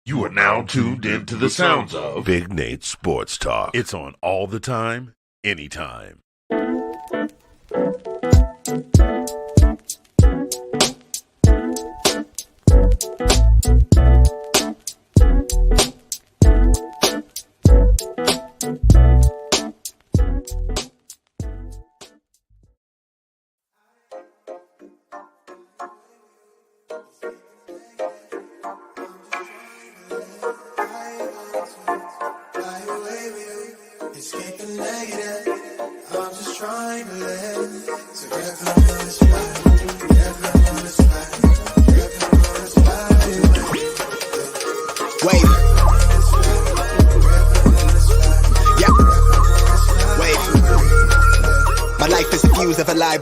You are now tuned into the sounds of Big Nate Sports Talk. It's on all the time, anytime.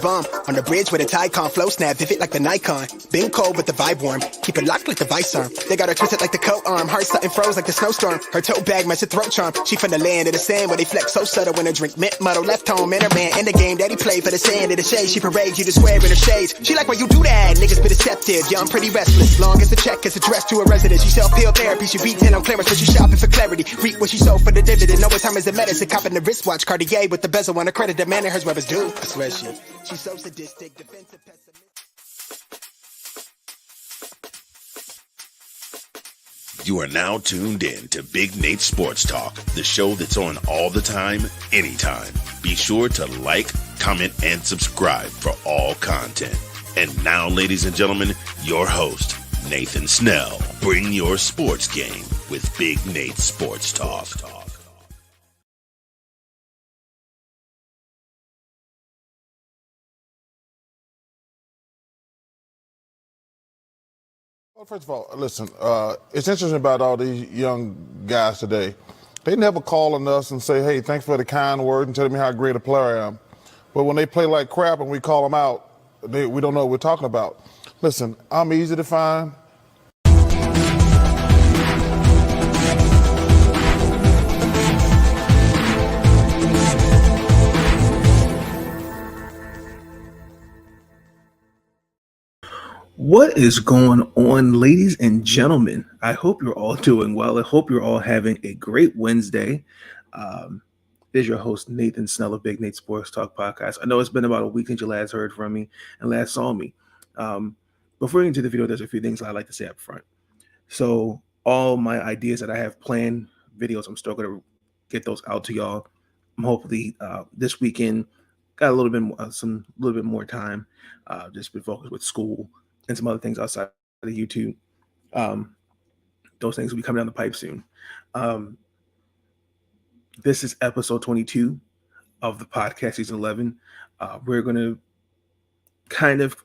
Bump on the bridge where the tide can't flow, snap vivid like the Nikon. Been cold with the vibe warm, keep it locked like the vice arm. They got her twisted like the coat arm, heart something froze like the snowstorm. Her tote bag match her throat charm. She from the land of the sand where they flex so subtle when her drink mint muddle. Left home and her man in the game that he played for the sand of the shade. She parades you to square in her shades. She like when you do that, niggas be deceptive. Yeah, I'm pretty restless. Long as the check is addressed to a resident. She self-heal therapy, she beat 10 on clearance, but she shopping for clarity. Reap what she sold for the dividend. Know what time is the medicine. Copping the wristwatch, Cartier with the bezel on her credit. The man in hers where it's due. I swear she's so sadistic. Defensive, You are now tuned in to Big Nate Sports Talk, the show that's on all the time, anytime. Be sure to like, comment, and subscribe for all content. And now, ladies and gentlemen, your host, Nathan Snell. Bring your sports game with Big Nate Sports Talk. Well, first of all, listen, it's interesting about all these young guys today. They never call on us and say, hey, thanks for the kind word and telling me how great a player I am. But when they play like crap and we call them out, we don't know what we're talking about. Listen, I'm easy to find. What is going on, ladies and gentlemen? I hope you're all doing well. I hope you're all having a great Wednesday. This is your host, Nathan Snell of Big Nate Sports Talk Podcast. I know it's been about a week since you last heard from me and last saw me. Before we get into the video, there's a few things I'd like to say up front. So all my ideas that I have planned, videos, I'm still going to get those out to y'all. I'm hopefully this weekend got a little bit more time. Just been focused with school and some other things outside of YouTube. Those things will be coming down the pipe soon. This is episode 22 of the podcast, season 11. We're going to kind of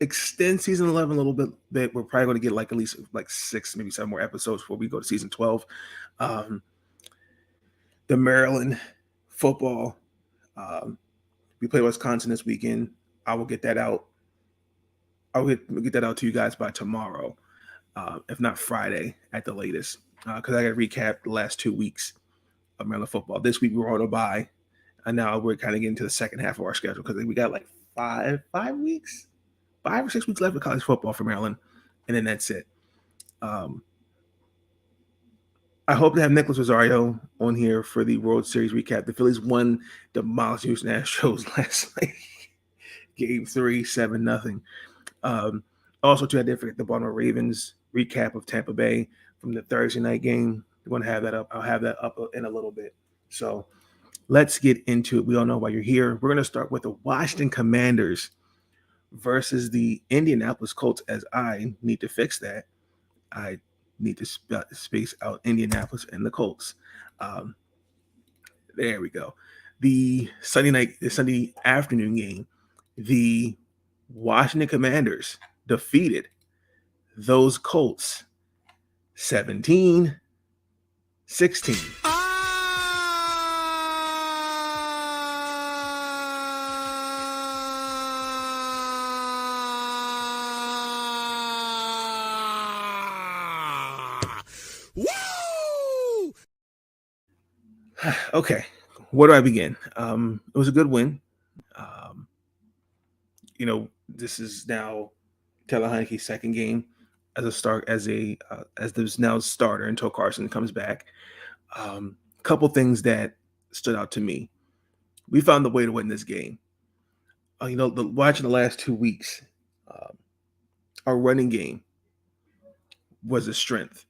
extend season 11 a little bit. We're probably going to get at least 6, maybe 7 more episodes before we go to season 12. The Maryland football. We play Wisconsin this weekend. I will get that out. I'll get that out to you guys by tomorrow, if not Friday at the latest, because I got to recap the last 2 weeks of Maryland football. This week we were on a bye, and now we're kind of getting to the second half of our schedule because we got 5 or 6 weeks left of college football for Maryland, and then that's it. I hope to have Nicholas Rosario on here for the World Series recap. The Phillies won, demolished Houston Astros last night. Game 3, 7-0. Also, too, I did forget the Baltimore Ravens recap of Tampa Bay from the Thursday night game. We're going to have that up. I'll have that up in a little bit. So let's get into it. We all know why you're here. We're going to start with the Washington Commanders versus the Indianapolis Colts, as I need to fix that. I need to space out Indianapolis and the Colts. There we go. The Sunday afternoon game, the Washington Commanders defeated those Colts 17-16. Woo! Okay, where do I begin? It was a good win. This is now Taylor Heineke's second game as this now starter until Carson comes back. Couple things that stood out to me. We found the way to win this game. Watching the last 2 weeks, our running game was a strength,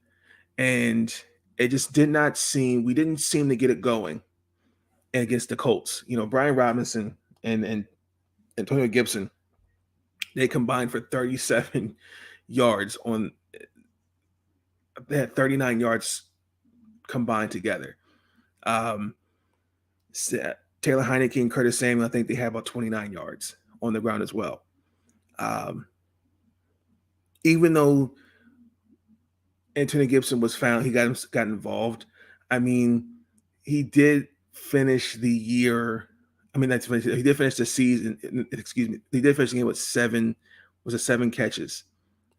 and it just did not seem we didn't seem to get it going against the Colts. Brian Robinson and Antonio Gibson, they combined for 37 yards on. They had 39 yards combined together. Taylor Heineke and Curtis Samuel, I think they had about 29 yards on the ground as well. Even though Antonio Gibson was found, he got involved. I mean, he did finish the year. He did finish the season. Excuse me. He did finish the game with 7 catches.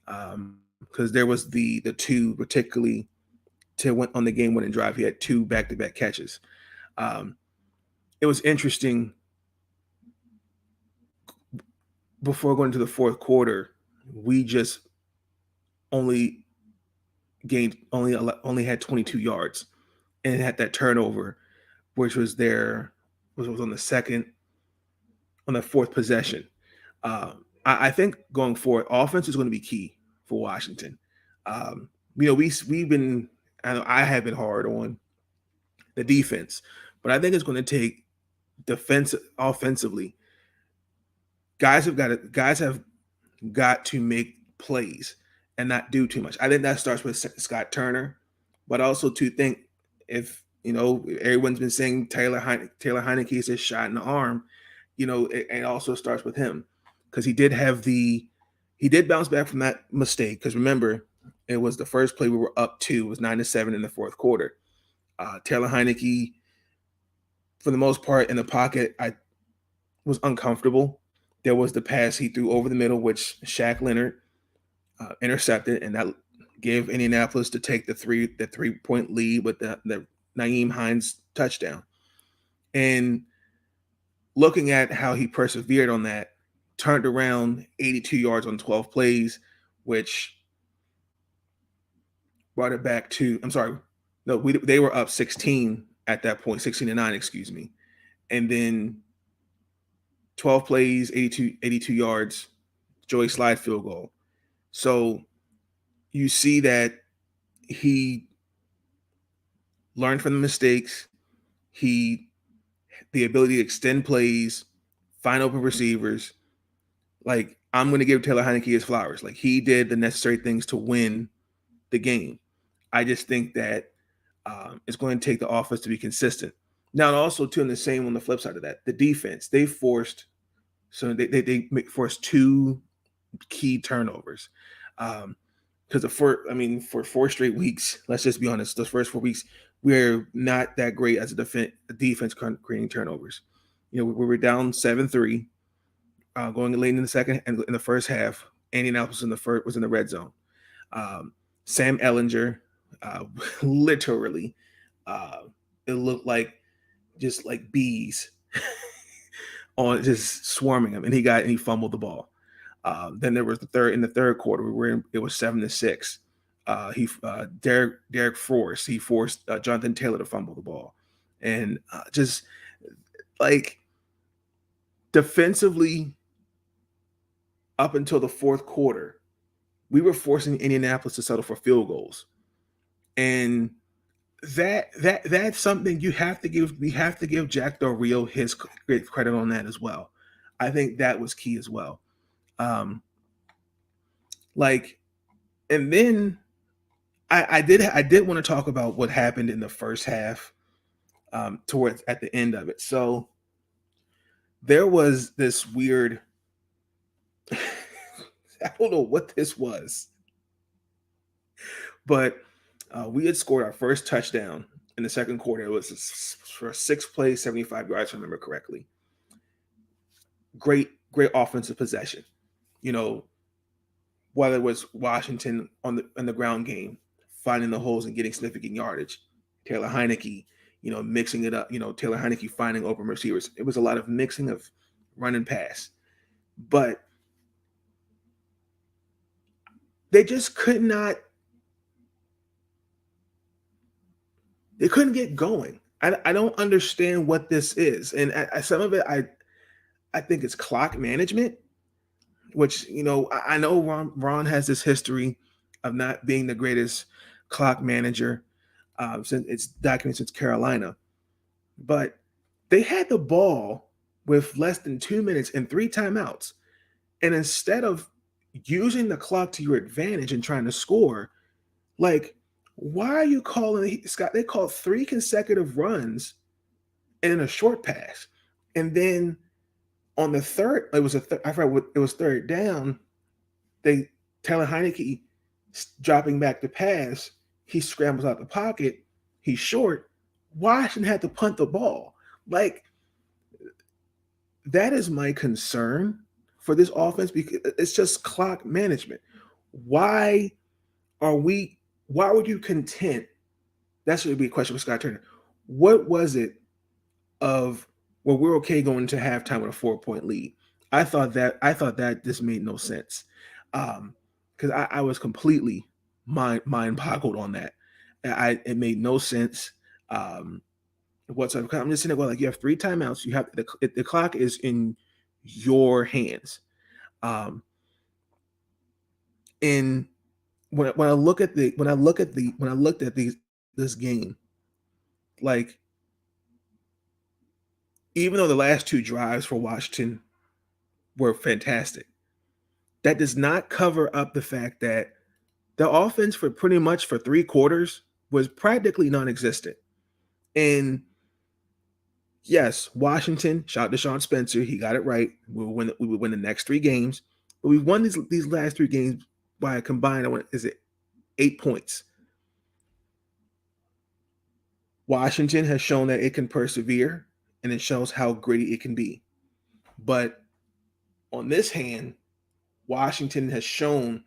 Because there was the 2 particularly to went on the game-winning drive. He had 2 back-to-back catches. It was interesting. Before going to the fourth quarter, we just only had 22 yards and had that turnover, which was on the fourth possession. I think going forward, offense is going to be key for Washington. I have been hard on the defense, but I think it's going to take offensively. Guys have got to make plays and not do too much. I think that starts with Scott Turner, but also to think if everyone's been saying Taylor Heineke is a shot in the arm, it also starts with him because he did bounce back from that mistake. Because remember, it was the first play we were up 2. It was 9-7 in the fourth quarter. Taylor Heineke, for the most part, in the pocket, I was uncomfortable. There was the pass he threw over the middle, which Shaq Leonard intercepted, and that gave Indianapolis to take the 3-point lead with the Nyheim Hines touchdown. And looking at how he persevered on that, turned around 82 yards on 12 plays, which brought it back to, they were up 16 at that point, 16-9, excuse me. And then 12 plays, 82 yards, Joey Slide field goal. So you see that he learned from the mistakes. The ability to extend plays, find open receivers. Like, I'm going to give Taylor Heineke his flowers. Like, he did the necessary things to win the game. I just think that it's going to take the offense to be consistent. Now, also, too, on the flip side of that, the defense, they forced 2 key turnovers. Because for 4 straight weeks, let's just be honest, those first 4 weeks, we're not that great as a defense creating turnovers. We were down 7-3, going late in the second and in the first half. Indianapolis was in the red zone. Sam Ellinger, literally, it looked like just like bees on just swarming him, and he fumbled the ball. Then there was in the third quarter, it was 7-6. Derek Force, he forced Jonathan Taylor to fumble the ball. And just like defensively, up until the fourth quarter, we were forcing Indianapolis to settle for field goals. And that's something we have to give Jack Del Rio his great credit on that as well. I think that was key as well. And then I did want to talk about what happened in the first half, towards at the end of it. So there was this weird, I don't know what this was, but we had scored our first touchdown in the second quarter. It was for 6 plays, 75 yards, if I remember correctly. Great offensive possession. Whether it was Washington in the ground game, finding the holes and getting significant yardage, Taylor Heineke, mixing it up, Taylor Heineke finding open receivers. It was a lot of mixing of run and pass. But they just could not. They couldn't get going. I don't understand what this is, and some of it I think it's clock management, which I know Ron has this history of not being the greatest clock manager since it's documented since Carolina, but they had the ball with less than 2 minutes and three timeouts, and instead of using the clock to your advantage and trying to score, like, why are you calling Scott? They called three consecutive runs in a short pass, and then on the third, it was I forgot what it was, third down. They Taylor Heineke dropping back to pass. He scrambles out the pocket. He's short. Washington had to punt the ball. Like, that is my concern for this offense, because it's just clock management. Why were you content? That should be a question for Scott Turner. What was it of where we're okay going to halftime with a 4-point lead? I thought that this made no sense. Because I was completely mind boggled on that. It made no sense whatsoever. I'm just sitting there going, like, you have three timeouts. You have the clock is in your hands. And when I looked at this game, like, even though the last two drives for Washington were fantastic, that does not cover up the fact that the offense for pretty much for three quarters was practically non-existent. And yes, Washington, shout out to Sean Spencer, he got it right. We would win the next three games, but we won these last three games by a combined, 8 points. Washington has shown that it can persevere, and it shows how gritty it can be. But on this hand, Washington has shown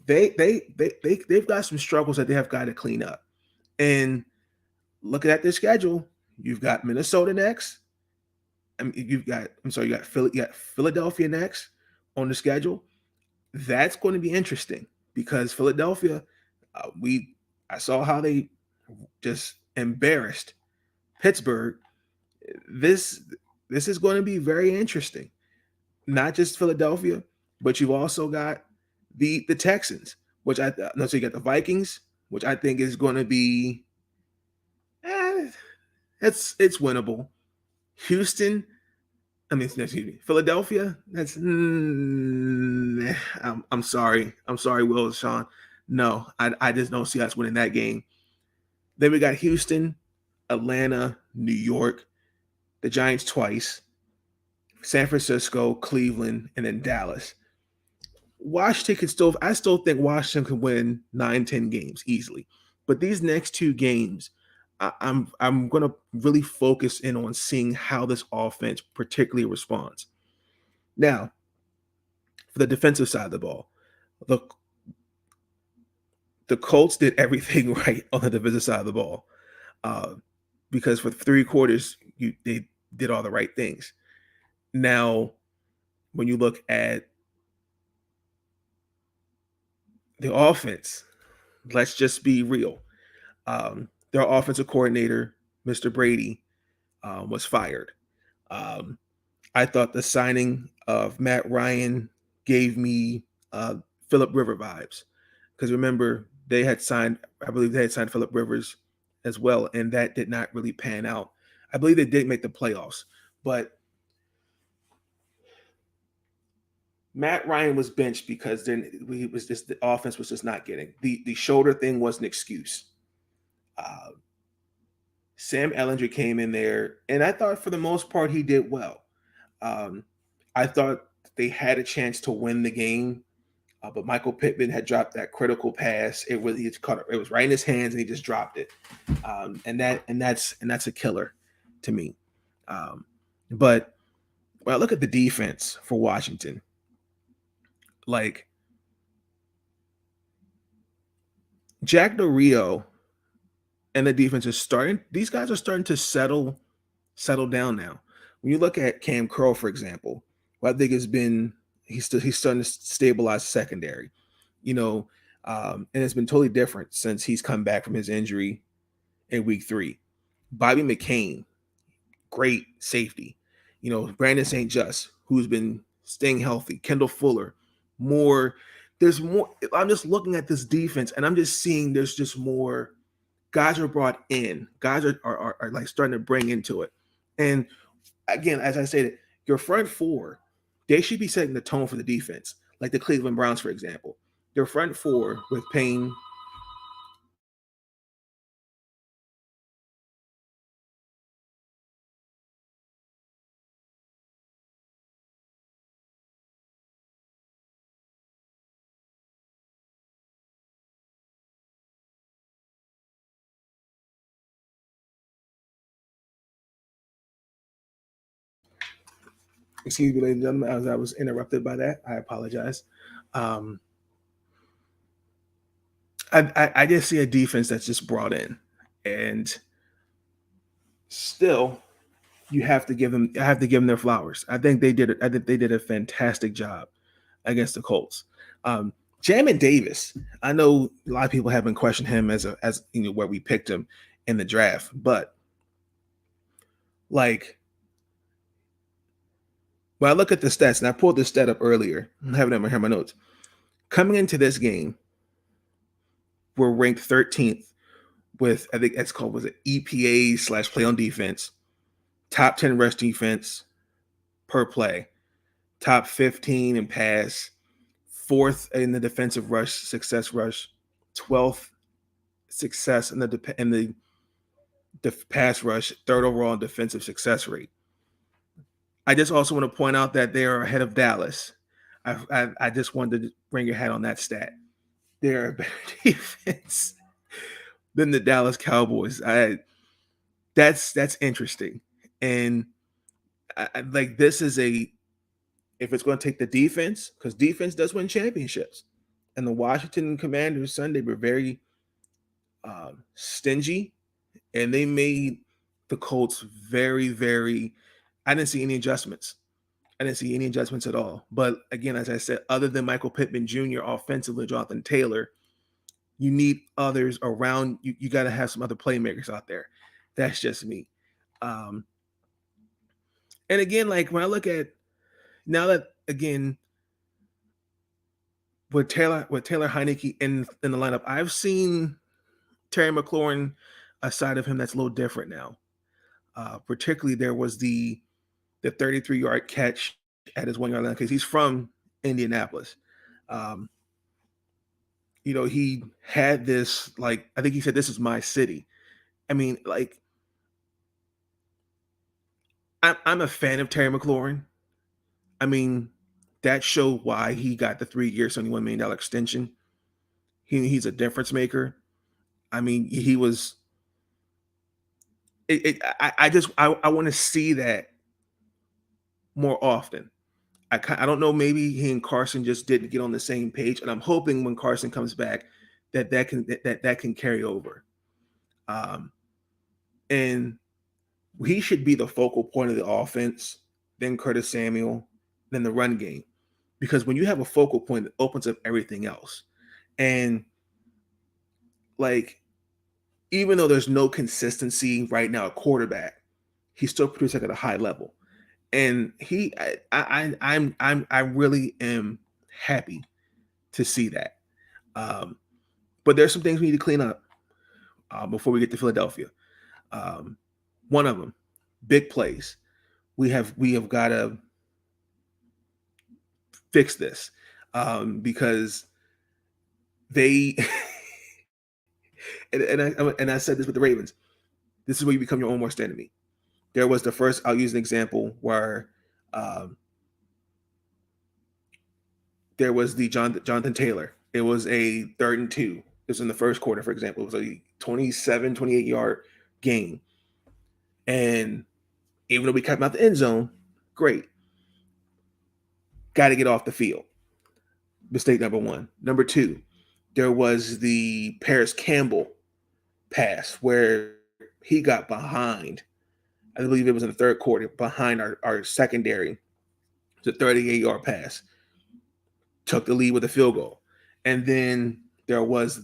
they've got some struggles that they have got to clean up. And looking at their schedule, you've got Minnesota next. You got Philadelphia next on the schedule. That's going to be interesting because Philadelphia, I saw how they just embarrassed Pittsburgh. This is going to be very interesting. Not just Philadelphia, but you've also got the Texans, which so you got the Vikings, which I think is going to be it's winnable. Houston, Philadelphia. That's I'm sorry, Will and Sean. No, I just don't see us winning that game. Then we got Houston, Atlanta, New York, the Giants twice, San Francisco, Cleveland, and then Dallas. Washington I still think Washington can win 9-10 games easily. But these next two games, I'm going to really focus in on seeing how this offense particularly responds. Now, for the defensive side of the ball, the Colts did everything right on the defensive side of the ball because for three quarters, they did all the right things. Now, when you look at the offense, let's just be real. Their offensive coordinator, Mr. Brady, was fired. I thought the signing of Matt Ryan gave me Phillip Rivers vibes. Because remember, I believe they had signed Phillip Rivers as well, and that did not really pan out. I believe they did make the playoffs, but Matt Ryan was benched because then the offense was just not getting. The shoulder thing was an excuse. Sam Ehlinger came in there, and I thought for the most part he did well. I thought they had a chance to win the game, but Michael Pittman had dropped that critical pass. It was right in his hands, and he just dropped it. And that's a killer to me. But when I look at the defense for Washington, like Jack Del Rio and the defense is starting. These guys are starting to settle down now. When you look at Cam Curl, for example, what I think has been he's starting to stabilize secondary. And it's been totally different since he's come back from his injury in week 3. Bobby McCain, great safety. Brandon St. Just, who's been staying healthy. Kendall Fuller, more. There's more. I'm just looking at this defense, and I'm just seeing there's just more guys are brought in. Guys are like starting to bring into it. And again, as I stated, your front four, they should be setting the tone for the defense, like the Cleveland Browns, for example. Their front four with Payne. Excuse me, ladies and gentlemen, as I was interrupted by that. I apologize. I just see a defense that's just brought in, and still, you have to give them. I have to give them their flowers. I think they did. I think they did a fantastic job against the Colts. Jamin Davis. I know a lot of people have been questioning him as where we picked him in the draft, but like when I look at the stats, and I pulled this stat up earlier, I have it in my notes. Coming into this game, we're ranked 13th with, I think that's called, was it EPA / play on defense, top 10 rush defense per play, top 15 in pass, 4th in the defensive rush success rush, 12th success in the pass rush, 3rd overall in defensive success rate. I just also want to point out that they are ahead of Dallas. I just wanted to bring your hat on that stat. They're a better defense than the Dallas Cowboys. That's interesting, and like this is if it's going to take the defense, because defense does win championships, and the Washington Commanders Sunday were very stingy, and they made the Colts very, very. I didn't see any adjustments. I didn't see any adjustments at all. But again, as I said, other than Michael Pittman Jr. offensively, Jonathan Taylor, you need others around. You got to have some other playmakers out there. That's just me. And again, like when I look at now that again with Taylor Heineke in the lineup, I've seen Terry McLaurin a side of him that's a little different now. Particularly, there was the 33-yard catch at his 1-yard line because he's from Indianapolis. He had this, like, I think he said, "This is my city." I mean, like, I'm a fan of Terry McLaurin. I mean, that showed why he got the 3-year, $71 million extension. He's a difference maker. I mean, he was. I want to see that more often. I don't know. Maybe he and Carson just didn't get on the same page, and I'm hoping when Carson comes back that can carry over. And he should be the focal point of the offense, then Curtis Samuel, then the run game, because when you have a focal point, it opens up everything else. And like, even though there's no consistency right now at quarterback, he's still producing at a high level. And I really am happy to see that. But there's some things we need to clean up before we get to Philadelphia. One of them, big plays. We have got to fix this because they and I said this with the Ravens. This is where you become your own worst enemy. There was the first. I'll use an example where there was the Jonathan Taylor. It was a 3rd and 2. It was in the first quarter, for example. It was a 27, 28-yard gain. And even though we kept him out the end zone, great. Got to get off the field. Mistake number 1. Number 2, there was the Paris Campbell pass where he got behind. I believe it was in the 3rd quarter, behind our secondary. It's a 38-yard pass. Took the lead with a field goal. And then there was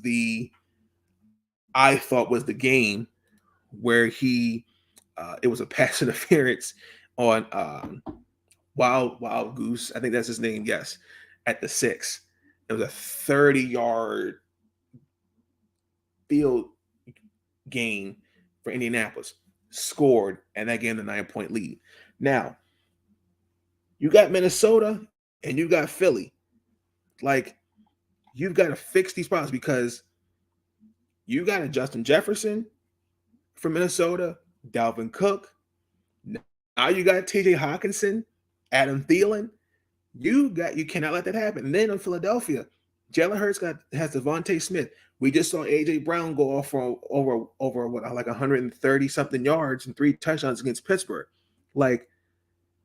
I thought was the game where it was a pass interference on Wild Goose. I think that's his name. Yes, at the 6. It was a 30-yard field gain for Indianapolis. Scored, and that gave them the 9-point lead. Now, you got Minnesota and you got Philly. Like, you've got to fix these problems because you got a Justin Jefferson from Minnesota, Dalvin Cook. Now you got TJ Hawkinson, Adam Thielen. You cannot let that happen. And then in Philadelphia, Jalen Hurts has Devontae Smith. We just saw AJ Brown go off for over what, like 130 something yards and 3 touchdowns against Pittsburgh. Like,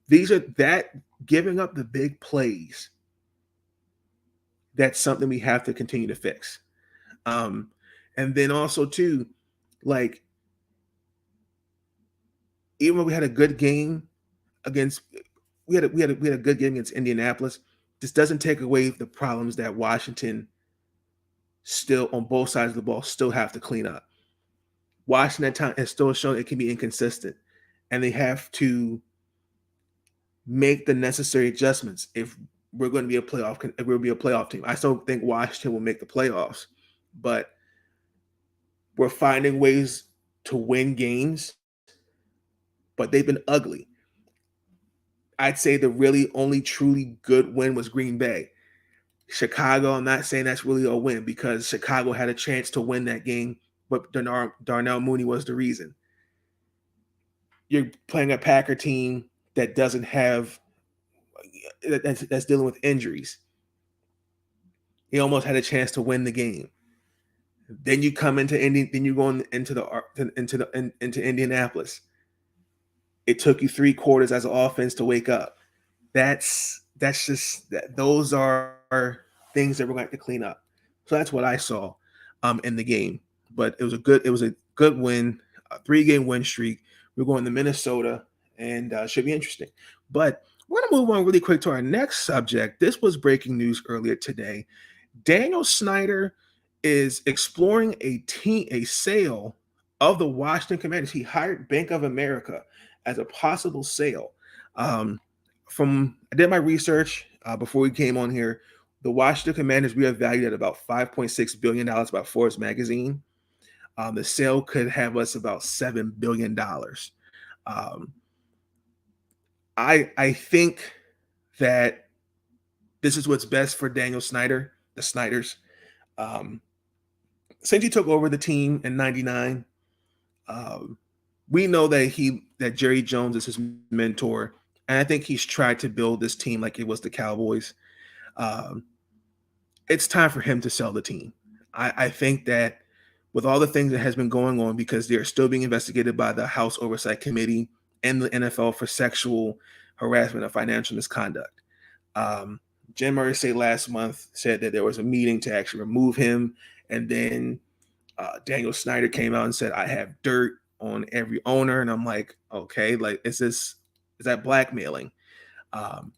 these are that giving up the big plays. That's something we have to continue to fix. And then also too, like, even when we had a good game against we had a good game against Indianapolis, this doesn't take away the problems that Washington still on both sides of the ball still have to clean up. Washington at time has still shown it can be inconsistent, and they have to make the necessary adjustments if we're going to be a playoff team. I still think Washington will make the playoffs, but we're finding ways to win games, but they've been ugly. I'd say the really only truly good win was Green Bay. Chicago, I'm not saying that's really a win because Chicago had a chance to win that game, but Darnell Mooney was the reason. You're playing a Packer team that doesn't have that's dealing with injuries. He almost had a chance to win the game. Then you come into then you go into Indianapolis. It took you 3 quarters as an offense to wake up. Those are things that we're going to have to clean up. So that's what I saw in the game. But it was a good win, a 3-game win streak. We're going to Minnesota, and should be interesting. But we're going to move on really quick to our next subject. This was breaking news earlier today. Daniel Snyder is exploring a sale of the Washington Commanders. He hired Bank of America as a possible sale. I did my research before we came on here. The Washington Commanders, we are valued at about $5.6 billion by Forbes magazine. The sale could have us about $7 billion. I think that this is what's best for Daniel Snyder, the Snyders. Since he took over the team in '99, we know that Jerry Jones is his mentor, and I think he's tried to build this team like it was the Cowboys. It's time for him to sell the team. I think that with all the things that has been going on, because they're still being investigated by the House Oversight Committee and the NFL for sexual harassment and financial misconduct. Jim Irsay last month said that there was a meeting to actually remove him, and then Daniel Snyder came out and said, "I have dirt on every owner," and I'm like, okay, like, is that blackmailing? Couple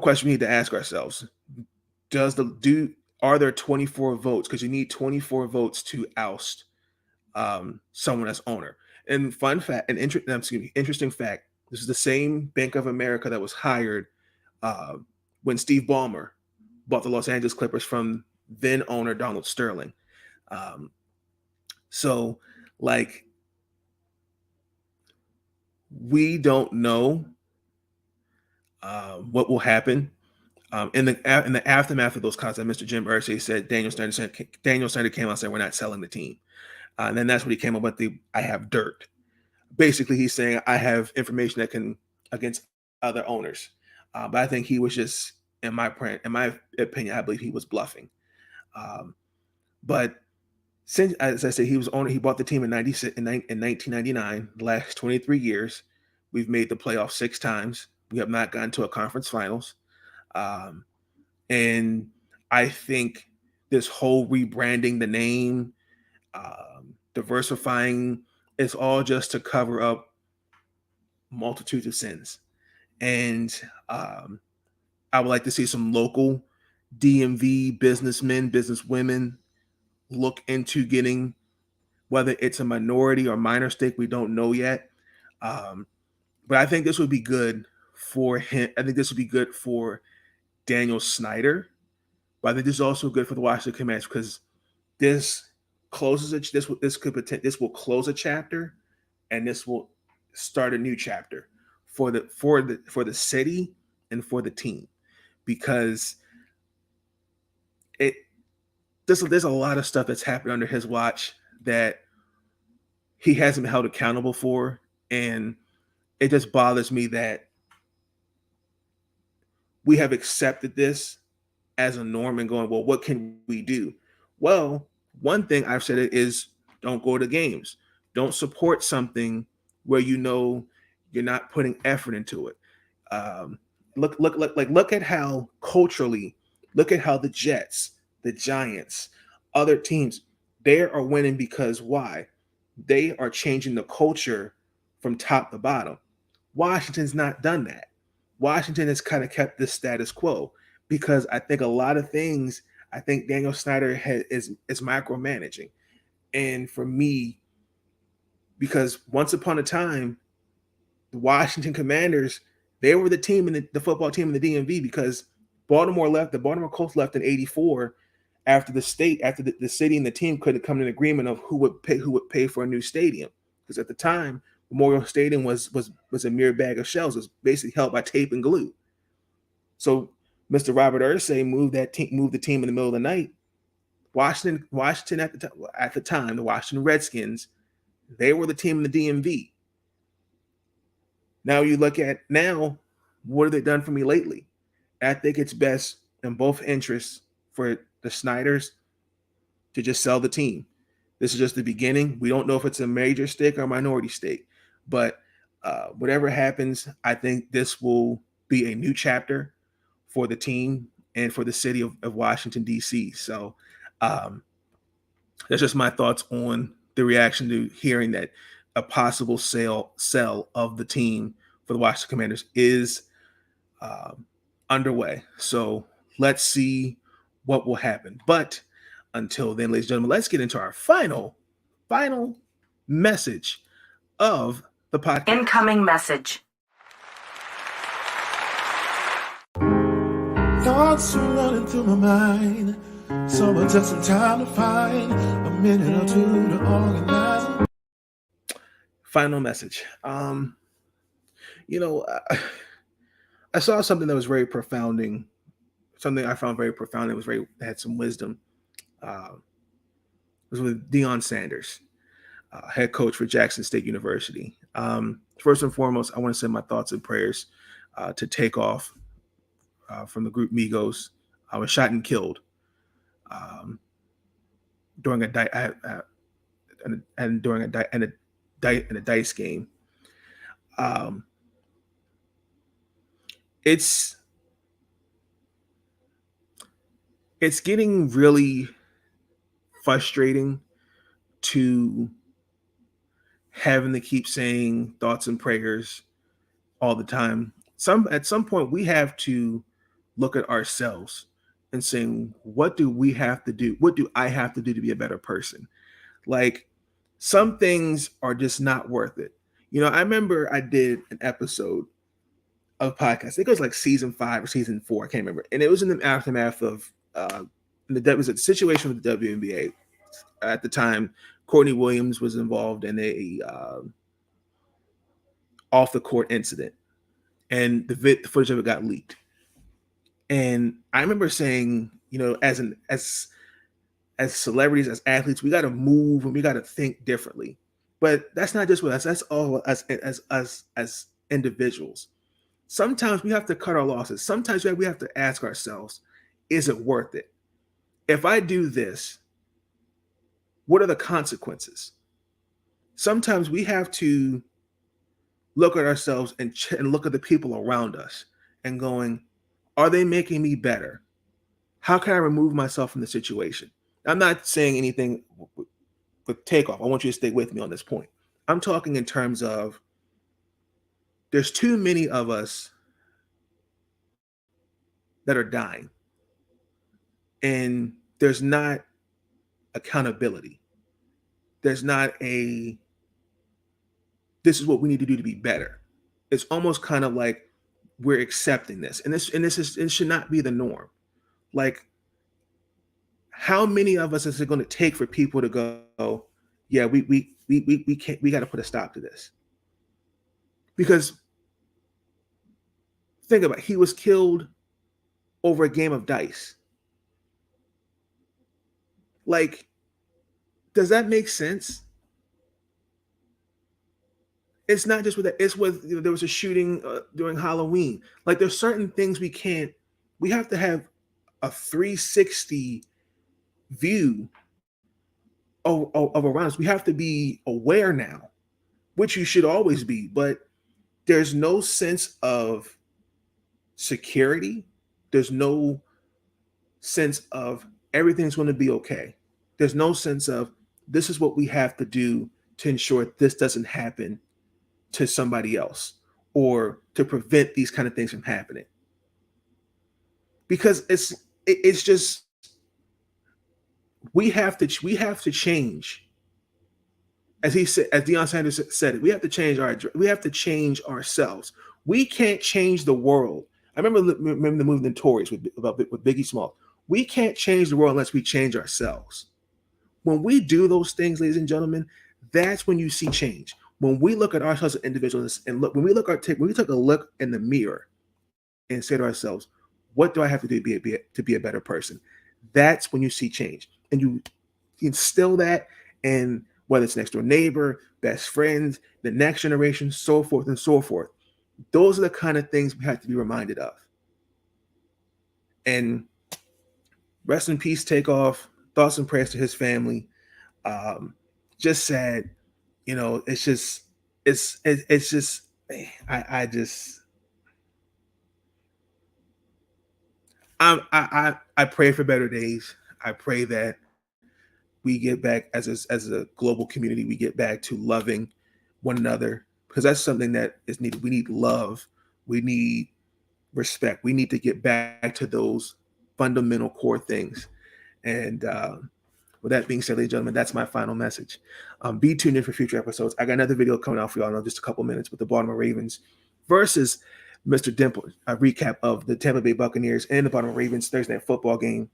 questions we need to ask ourselves: are there 24 votes? Because you need 24 votes to oust someone as owner. And interesting fact: this is the same Bank of America that was hired when Steve Ballmer bought the Los Angeles Clippers from then owner Donald Sterling. So, like, we don't know what will happen. In the aftermath of those comments, Mr. Jim Irsay said Daniel Snyder came out and said, "We're not selling the team." And then that's what he came up with, I have dirt. Basically, he's saying I have information that can against other owners. But I think he was just, in my opinion, I believe he was bluffing. But since, as I said, he bought the team in 1999. The last 23 years, we've made the playoffs 6 times. We have not gotten to a conference finals. And I think this whole rebranding the name, diversifying, it's all just to cover up multitudes of sins. And I would like to see some local DMV businessmen, businesswomen look into getting, whether it's a minority or minor stake, we don't know yet. But I think this would be good for him. I think this would be good for Daniel Snyder. But I think this is also good for the Washington Commanders because this closes it. This will close a chapter, and this will start a new chapter for the city and for the team, because there's a lot of stuff that's happened under his watch that he hasn't been held accountable for, and it just bothers me that we have accepted this as a norm and going, well, what can we do? Well, one thing I've said is don't go to games. Don't support something where you know you're not putting effort into it. Look at how culturally, look at how the Jets, the Giants, other teams, they are winning because why? They are changing the culture from top to bottom. Washington's not done that. Washington has kind of kept this status quo because I think a lot of things, I think Daniel Snyder is micromanaging. And for me, because once upon a time, the Washington Commanders, they were the team in the football team in the DMV because the Baltimore Colts left in '84 after the city and the team couldn't come to an agreement of who would pay for a new stadium. Because at the time, Memorial Stadium was a mere bag of shells. It was basically held by tape and glue. So Mr. Robert Irsay moved the team in the middle of the night. Washington at the time, the Washington Redskins, they were the team in the DMV. Now you look at what have they done for me lately? I think it's best in both interests for the Snyders to just sell the team. This is just the beginning. We don't know if it's a major stake or a minority stake, but whatever happens, I think this will be a new chapter for the team and for the city of Washington, D.C. So that's just my thoughts on the reaction to hearing that a possible sell of the team for the Washington Commanders is underway. So let's see what will happen. But until then, ladies and gentlemen, let's get into our final message of the podcast. Incoming message. Thoughts are running through my mind. Someone took some time to find a minute or two to organize them. Final message. I saw something that was very profounding. Something I found very profound. That had some wisdom. It was with Deion Sanders, head coach for Jackson State University. First and foremost, I want to send my thoughts and prayers to Takeoff from the group Migos. I was shot and killed during a dice game. It's getting really frustrating to having to keep saying thoughts and prayers all the time. At some point we have to look at ourselves and saying, what do we have to do? What do I have to do to be a better person? Like, some things are just not worth it. I remember I did an episode of podcast. I think it was like season 5 or season 4. I can't remember. And it was in the aftermath of it was a situation with the WNBA. At the time, Courtney Williams was involved in a off the court incident, and the footage of it got leaked. And I remember saying, as celebrities, as athletes, we got to move and we got to think differently. But that's not just with us. That's all as us as individuals. Sometimes we have to cut our losses. Sometimes we have to ask ourselves, is it worth it? If I do this, what are the consequences? Sometimes we have to look at ourselves and look at the people around us and going, are they making me better? How can I remove myself from the situation? I'm not saying anything with Takeoff. I want you to stay with me on this point. I'm talking in terms of there's too many of us that are dying. And there's not accountability. There's not this is what we need to do to be better. It's almost kind of like we're accepting this. And it should not be the norm. Like, how many of us is it going to take for people to go, yeah, we can't, we got to put a stop to this? Because think about it, he was killed over a game of dice. Like, does that make sense? It's not just with that. It's with, there was a shooting during Halloween. Like, there's certain things we have to have a 360 view of around us. We have to be aware now, which you should always be, but there's no sense of security. There's no sense of everything's going to be okay. There's no sense of this is what we have to do to ensure this doesn't happen to somebody else or to prevent these kind of things from happening. Because it's just, we have to change. As he said, as Deion Sanders said it, we have to change ourselves. We can't change the world. I remember the movie Notorious with Biggie Smalls. We can't change the world unless we change ourselves. When we do those things, ladies and gentlemen, that's when you see change. When we look at ourselves as individuals and when we take a look in the mirror and say to ourselves, what do I have to do to be a better person? That's when you see change. And you instill that in whether it's next door neighbor, best friends, the next generation, so forth and so forth. Those are the kind of things we have to be reminded of. And rest in peace, Takeoff. Thoughts and prayers to his family. Just sad. You know, it's just I pray for better days. I pray that we get back as a global community, we get back to loving one another, because that's something that is needed. We need love. We need respect. We need to get back to those fundamental core things. And with that being said, ladies and gentlemen, that's my final message. Be tuned in for future episodes. I got another video coming out for y'all in just a couple minutes with the Baltimore Ravens versus Mr. Dimple, a recap of the Tampa Bay Buccaneers and the Baltimore Ravens Thursday night football game.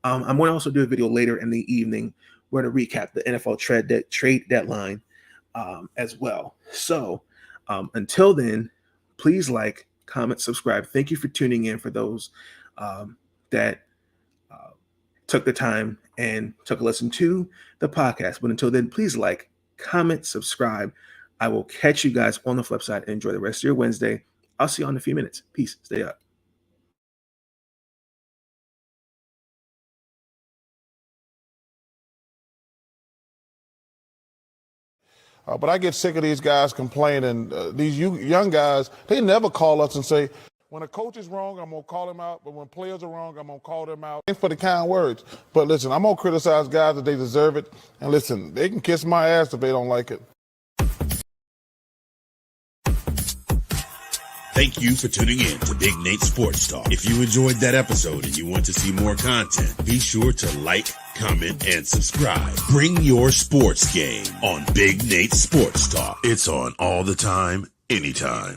I'm going to also do a video later in the evening. We're going to recap the NFL trade deadline as well. So until then, please like, comment, subscribe. Thank you for tuning in for those that took the time and took a listen to the podcast. But until then, please like, comment, subscribe. I will catch you guys on the flip side. Enjoy the rest of your Wednesday. I'll see you in a few minutes. Peace. Stay up. But I get sick of these guys complaining. These young guys, they never call us and say, when a coach is wrong, I'm going to call him out. But when players are wrong, I'm going to call them out. Thanks for the kind words. But listen, I'm going to criticize guys that they deserve it. And listen, they can kiss my ass if they don't like it. Thank you for tuning in to Big Nate Sports Talk. If you enjoyed that episode and you want to see more content, be sure to like, comment, and subscribe. Bring your sports game on Big Nate Sports Talk. It's on all the time, anytime.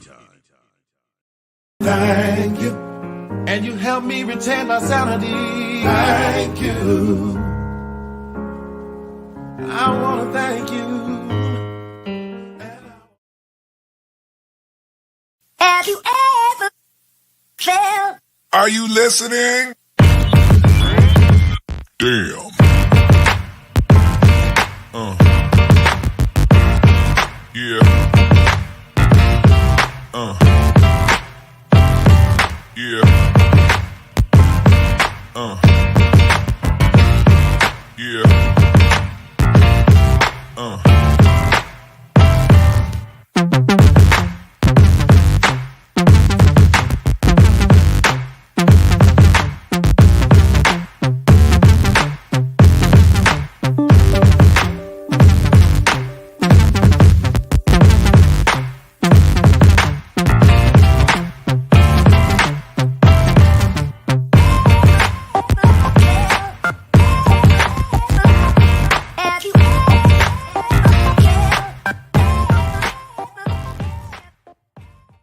Thank you. And you help me retain my sanity. Thank you. I want to thank you. Have you ever felt? Are you listening? Damn.